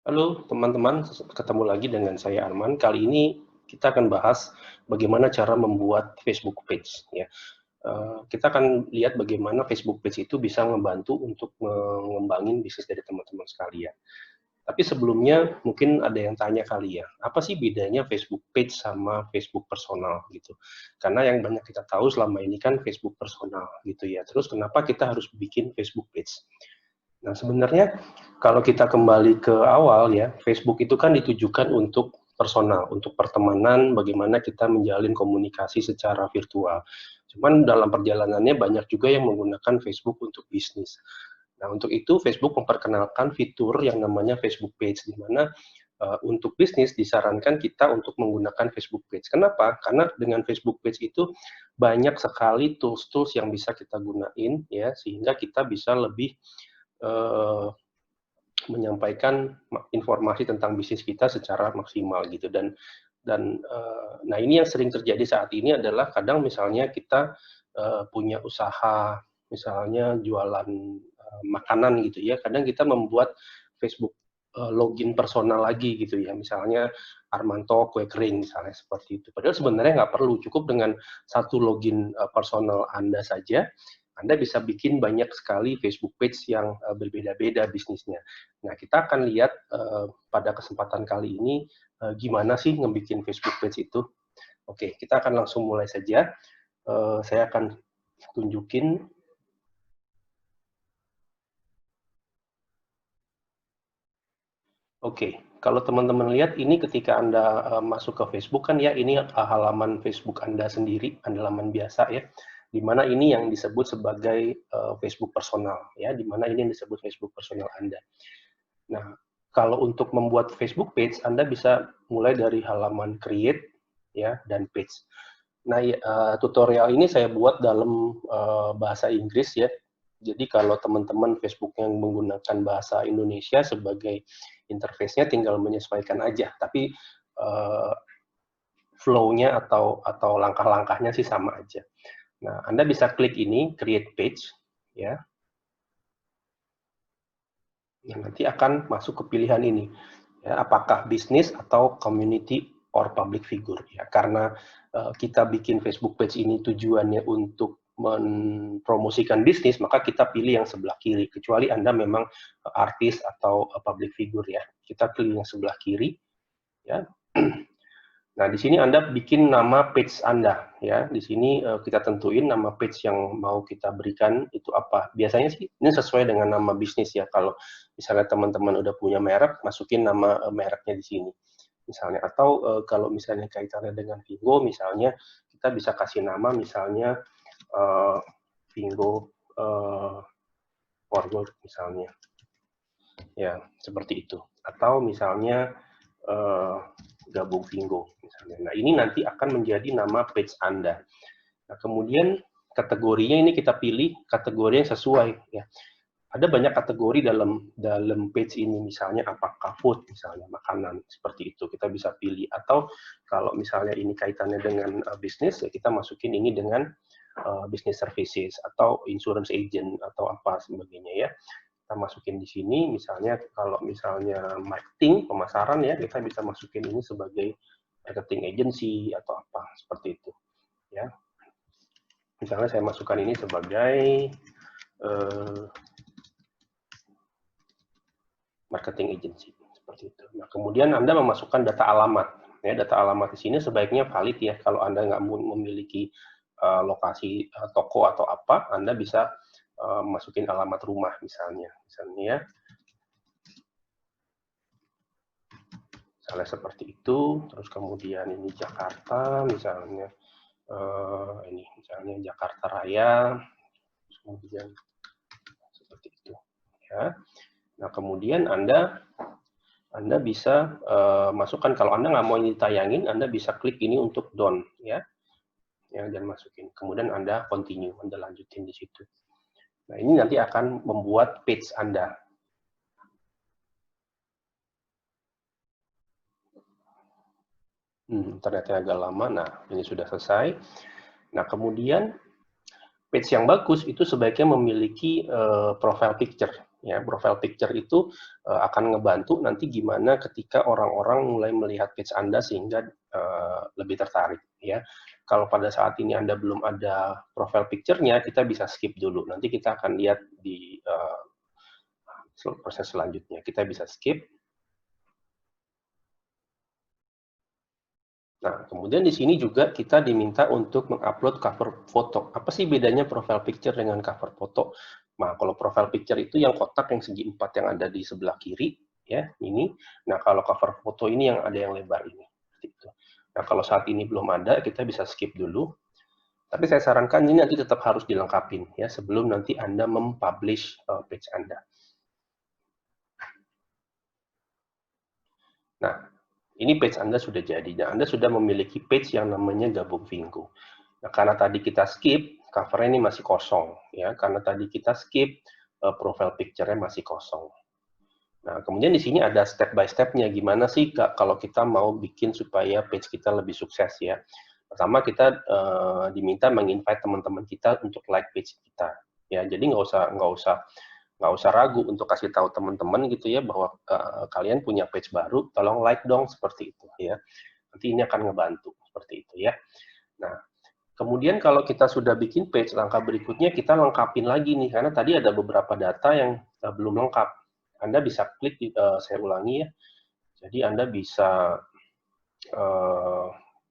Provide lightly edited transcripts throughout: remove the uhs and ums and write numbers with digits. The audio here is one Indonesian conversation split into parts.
Halo teman-teman, ketemu lagi dengan saya Arman. Kali ini kita akan bahas bagaimana cara membuat Facebook page ya. Kita akan lihat bagaimana Facebook page itu bisa membantu untuk mengembangin bisnis dari teman-teman sekalian. Tapi sebelumnya mungkin ada yang tanya kali ya, apa sih bedanya Facebook page sama Facebook personal gitu? Karena yang banyak kita tahu selama ini kan Facebook personal gitu ya. Terus kenapa kita harus bikin Facebook page? Nah, sebenarnya kalau kita kembali ke awal ya, Facebook itu kan ditujukan untuk personal, untuk pertemanan, bagaimana kita menjalin komunikasi secara virtual. Cuman dalam perjalanannya banyak juga yang menggunakan Facebook untuk bisnis. Nah, untuk itu Facebook memperkenalkan fitur yang namanya Facebook Page, di mana untuk bisnis disarankan kita untuk menggunakan Facebook Page. Kenapa? Karena dengan Facebook Page itu banyak sekali tools-tools yang bisa kita gunain ya, sehingga kita bisa lebih uh, menyampaikan informasi tentang bisnis kita secara maksimal gitu. Nah, ini yang sering terjadi saat ini adalah kadang misalnya kita punya usaha misalnya jualan makanan gitu ya, kadang kita membuat Facebook login personal lagi gitu ya, misalnya Armanto Kue Kering misalnya seperti itu. Padahal sebenarnya nggak perlu, cukup dengan satu login personal Anda saja, Anda bisa bikin banyak sekali Facebook page yang berbeda-beda bisnisnya. Nah, kita akan lihat pada kesempatan kali ini gimana sih ngebikin Facebook page itu. Oke, kita akan langsung mulai saja. Saya akan tunjukin. Oke, kalau teman-teman lihat ini ketika Anda masuk ke Facebook kan ya, ini halaman Facebook Anda sendiri, halaman biasa ya, di mana ini yang disebut sebagai Facebook personal ya, di mana ini yang disebut Facebook personal Anda. Nah, kalau untuk membuat Facebook page, Anda bisa mulai dari halaman create ya dan page. Nah, tutorial ini saya buat dalam bahasa Inggris ya. Jadi kalau teman-teman Facebook yang menggunakan bahasa Indonesia sebagai interface-nya tinggal menyesuaikan aja. Tapi uh, flow-nya atau langkah-langkahnya sih sama aja. Nah, Anda bisa klik ini create page ya. Nah, nanti akan masuk ke pilihan ini. Ya, apakah bisnis atau community or public figure ya, karena kita bikin Facebook page ini tujuannya untuk mempromosikan bisnis, maka kita pilih yang sebelah kiri, kecuali Anda memang artis atau public figure ya, kita pilih yang sebelah kiri ya. Nah, di sini Anda bikin nama page Anda ya. Di sini kita tentuin nama page yang mau kita berikan itu apa. Biasanya sih ini sesuai dengan nama bisnis ya. Kalau misalnya teman-teman udah punya merek, masukin nama mereknya di sini. Misalnya atau kalau misalnya kaitannya dengan Vigo misalnya kita bisa kasih nama misalnya Vigo Forward misalnya. Ya, seperti itu. Atau misalnya gabung Vingo misalnya. Nah, ini nanti akan menjadi nama page Anda. Nah, kemudian kategorinya ini kita pilih kategori yang sesuai ya. Ada banyak kategori dalam page ini, misalnya apakah food, misalnya makanan, seperti itu kita bisa pilih. Atau kalau misalnya ini kaitannya dengan bisnis, ya kita masukin ini dengan business services atau insurance agent atau apa sebagainya ya. Kita masukin di sini, misalnya kalau misalnya marketing, pemasaran ya, kita bisa masukin ini sebagai marketing agency atau apa, seperti itu. Ya. Misalnya saya masukkan ini sebagai marketing agency, seperti itu. Nah, kemudian Anda memasukkan data alamat. Ya, data alamat di sini sebaiknya valid ya. Kalau Anda nggak memiliki lokasi toko atau apa, Anda bisa masukin alamat rumah misalnya. Misalnya seperti itu, terus kemudian ini Jakarta, misalnya ini misalnya Jakarta Raya, kemudian seperti itu, ya. Nah kemudian Anda bisa masukkan, kalau Anda nggak mau ini tayangin, Anda bisa klik ini untuk done, ya, dan masukin. Kemudian Anda continue, Anda lanjutin di situ. Nah ini nanti akan membuat page Anda. Ternyata agak lama. Nah, ini sudah selesai. Nah, kemudian page yang bagus itu sebaiknya memiliki profile picture Ya, profile picture itu akan ngebantu nanti gimana ketika orang-orang mulai melihat page Anda sehingga lebih tertarik. Ya, kalau pada saat ini Anda belum ada profile picture-nya, kita bisa skip dulu. Nanti kita akan lihat di proses selanjutnya. Kita bisa skip. Nah, kemudian di sini juga kita diminta untuk mengupload cover foto. Apa sih bedanya profile picture dengan cover foto? Nah, kalau profile picture itu yang kotak yang segi 4 yang ada di sebelah kiri, ya, ini. Nah, kalau cover foto ini yang ada yang lebar ini. Gitu. Nah, kalau saat ini belum ada, kita bisa skip dulu. Tapi saya sarankan ini nanti tetap harus dilengkapin ya sebelum nanti Anda mempublish page Anda. Nah, ini page Anda sudah jadi. Dan Anda sudah memiliki page yang namanya Gabung Vinggo. Nah, karena tadi kita skip, cover-nya ini masih kosong. Ya, karena tadi kita skip, profile picture-nya masih kosong. Nah, kemudian di sini ada step by step-nya. Gimana sih kalau kita mau bikin supaya page kita lebih sukses ya. Pertama, kita diminta menginvite teman-teman kita untuk like page kita. Ya, jadi nggak usah ragu untuk kasih tahu teman-teman gitu ya bahwa kalian punya page baru, tolong like dong seperti itu ya. Nanti ini akan ngebantu seperti itu ya. Nah, kemudian kalau kita sudah bikin page, langkah berikutnya kita lengkapin lagi nih karena tadi ada beberapa data yang belum lengkap. Anda bisa klik, saya ulangi ya. Jadi Anda bisa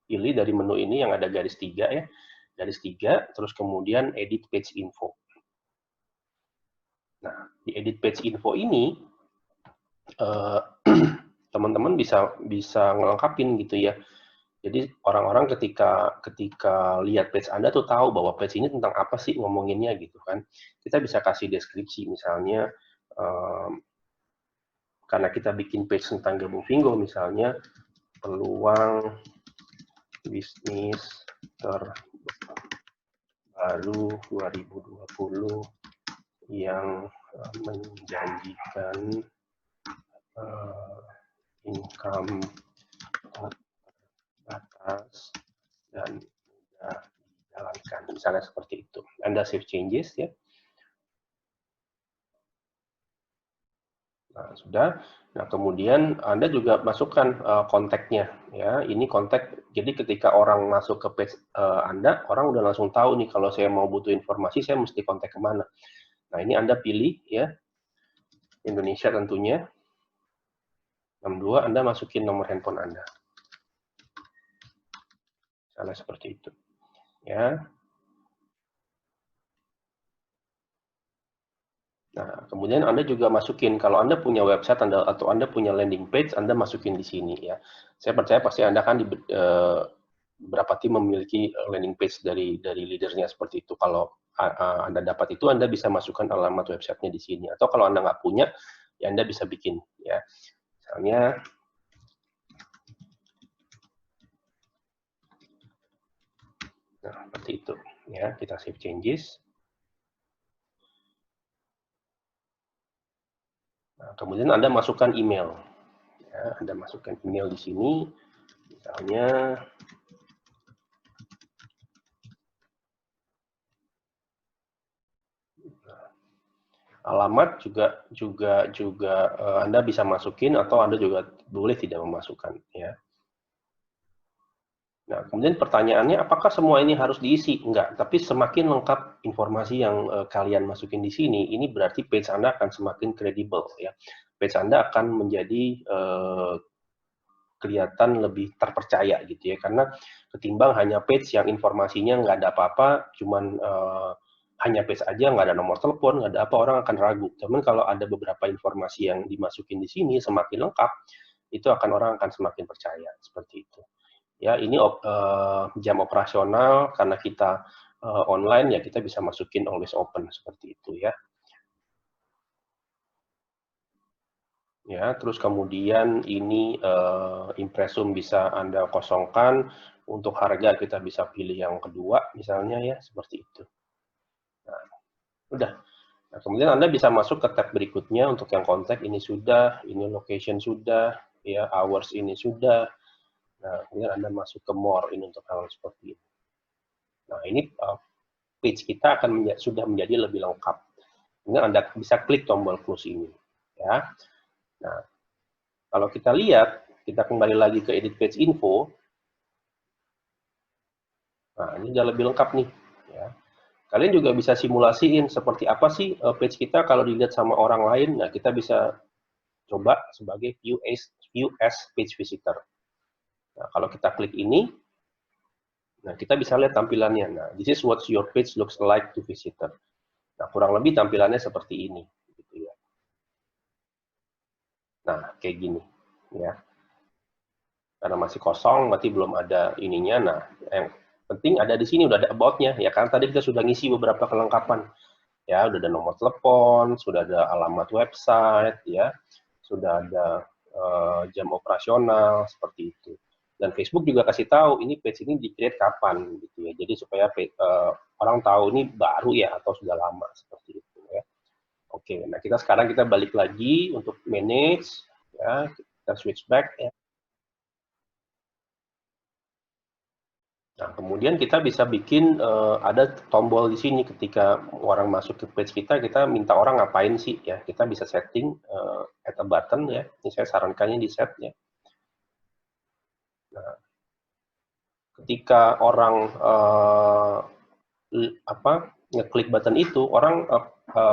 pilih dari menu ini yang ada garis 3 ya. Garis 3, terus kemudian edit page info. Nah, di edit page info ini teman-teman bisa ngelengkapin gitu ya. Jadi orang-orang ketika lihat page Anda tuh tahu bahwa page ini tentang apa sih ngomonginnya gitu kan. Kita bisa kasih deskripsi misalnya karena kita bikin page tentang Gabung Vinggo misalnya peluang bisnis terbaru 2020 yang menjanjikan income atas dan mudah dijalankan. Misalnya seperti itu. Anda save changes ya. Nah, sudah. Nah, kemudian Anda juga masukkan kontaknya ya. Ini kontak. Jadi ketika orang masuk ke page Anda, orang udah langsung tahu nih kalau saya mau butuh informasi saya mesti kontak kemana. Nah, ini Anda pilih ya. Indonesia tentunya. 62 Anda masukin nomor handphone Anda. Misalnya seperti itu. Ya. Nah, kemudian Anda juga masukin, kalau Anda punya website atau Anda punya landing page, Anda masukin di sini ya. Saya percaya pasti Anda kan beberapa tim memiliki landing page dari leadernya seperti itu. Kalau Anda dapat itu, Anda bisa masukkan alamat websitenya di sini. Atau kalau Anda nggak punya, ya Anda bisa bikin ya. Misalnya, nah seperti itu ya. Kita save changes. Nah, kemudian Anda masukkan email. Ya, Anda masukkan email di sini. Misalnya, alamat juga Anda bisa masukin atau Anda juga boleh tidak memasukkan ya. Nah, kemudian pertanyaannya apakah semua ini harus diisi? Enggak, tapi semakin lengkap informasi yang kalian masukin di sini, ini berarti page Anda akan semakin kredibel ya. Page Anda akan menjadi kelihatan lebih terpercaya gitu ya, karena ketimbang hanya page yang informasinya nggak ada apa-apa, cuman hanya page aja, nggak ada nomor telepon, nggak ada apa, orang akan ragu. Cuman kalau ada beberapa informasi yang dimasukin di sini semakin lengkap, itu orang akan semakin percaya seperti itu. Ya, ini jam operasional karena kita online ya kita bisa masukin always open seperti itu ya. Ya, terus kemudian ini impresum bisa Anda kosongkan, untuk harga kita bisa pilih yang kedua misalnya ya, seperti itu. Nah, udah. Nah, kemudian Anda bisa masuk ke tab berikutnya untuk yang kontak ini sudah, ini location sudah, ya hours ini sudah. Nah, kemudian Anda masuk ke more ini untuk hal seperti ini. Nah, ini page kita akan sudah menjadi lebih lengkap. Kemudian Anda bisa klik tombol close ini. Ya. Nah, kalau kita lihat, kita kembali lagi ke edit page info. Nah, ini sudah lebih lengkap nih. Ya. Kalian juga bisa simulasiin seperti apa sih page kita kalau dilihat sama orang lain. Nah, kita bisa coba sebagai view as page visitor. Nah, kalau kita klik ini, nah kita bisa lihat tampilannya. Nah, this is what your page looks like to visitor. Nah, kurang lebih tampilannya seperti ini. Gitu ya. Nah, kayak gini. Ya. Karena masih kosong, berarti belum ada ininya. Nah, yang penting ada di sini, udah ada about-nya. Ya, karena tadi kita sudah ngisi beberapa kelengkapan. Ya, udah ada nomor telepon, sudah ada alamat website, ya, sudah ada jam operasional, seperti itu. Dan Facebook juga kasih tahu, ini page ini di-create kapan, gitu ya. Jadi supaya orang tahu ini baru ya, atau sudah lama, seperti itu ya. Oke, nah sekarang kita balik lagi untuk manage, ya, kita switch back ya. Nah, kemudian kita bisa bikin ada tombol di sini ketika orang masuk ke page kita minta orang ngapain sih ya. Kita bisa setting add a button ya. Ini saya sarankannya di set ya. Nah, ketika orang ngeklik button itu, orang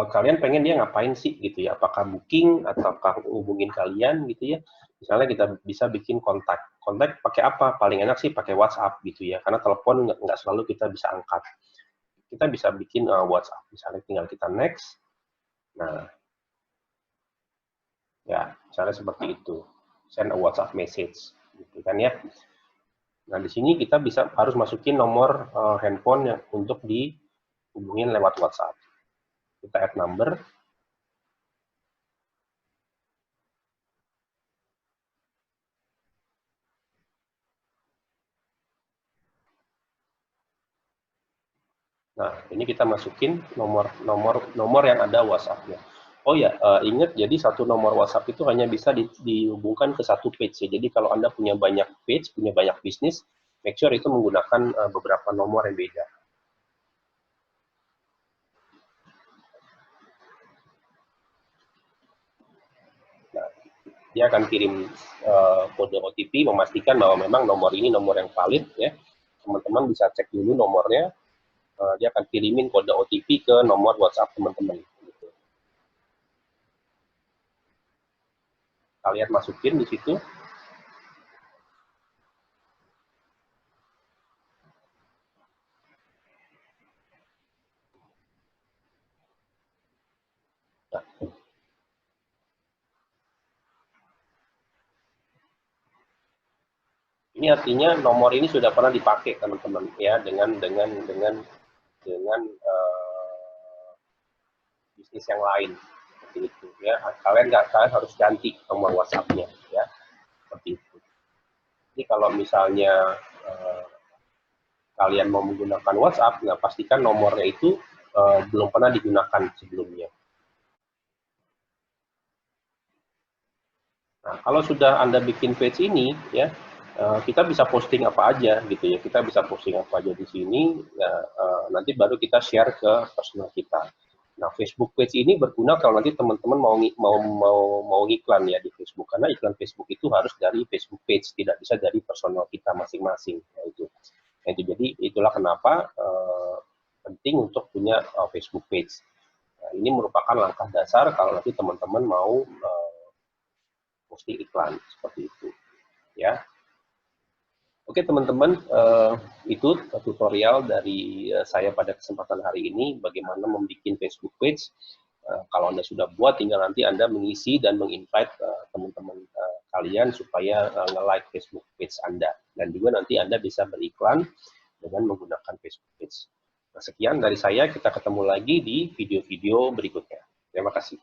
kalian pengen dia ngapain sih gitu ya? Apakah booking ataukah hubungin kalian gitu ya? Misalnya kita bisa bikin kontak pakai apa? Paling enak sih pakai WhatsApp gitu ya, karena telepon nggak selalu kita bisa angkat. Kita bisa bikin WhatsApp, misalnya tinggal kita next. Nah, ya misalnya seperti itu, send a WhatsApp message, gitu kan ya. Nah, di sini kita harus masukin nomor handphone yang untuk dihubungin lewat WhatsApp. Kita add number. Nah, ini kita masukin nomor yang ada WhatsApp-nya. Oh ya, ingat, jadi satu nomor WhatsApp itu hanya bisa dihubungkan ke satu page ya. Jadi kalau Anda punya banyak page, punya banyak bisnis, make sure itu menggunakan beberapa nomor yang beda. Nah, dia akan kirim kode OTP memastikan bahwa memang nomor ini nomor yang valid ya. Teman-teman bisa cek dulu nomornya. Dia akan kirimin kode OTP ke nomor WhatsApp teman-teman. Kalian masukin di situ. Nah, ini artinya nomor ini sudah pernah dipakai teman-teman ya dengan bisnis yang lain seperti itu ya. Kalian harus ganti nomor WhatsApp-nya ya, seperti itu. Jadi kalau misalnya kalian mau menggunakan WhatsApp, nah pastikan nomornya itu belum pernah digunakan sebelumnya. Nah, kalau sudah Anda bikin page ini, ya, kita bisa posting apa aja, gitu ya. Kita bisa posting apa aja di sini, ya, nanti baru kita share ke personal kita. Nah, Facebook page ini berguna kalau nanti teman-teman mau ngiklan ya di Facebook, karena iklan Facebook itu harus dari Facebook page, tidak bisa dari personal kita masing-masing. Nah, jadi itulah kenapa penting untuk punya Facebook page. Nah, ini merupakan langkah dasar kalau nanti teman-teman mau posting iklan seperti itu ya. Oke teman-teman, itu tutorial dari saya pada kesempatan hari ini bagaimana membuat Facebook page. Kalau Anda sudah buat, tinggal nanti Anda mengisi dan menginvite teman-teman kalian supaya nge-like Facebook page Anda, dan juga nanti Anda bisa beriklan dengan menggunakan Facebook page. Nah, sekian dari saya, kita ketemu lagi di video-video berikutnya. Terima kasih.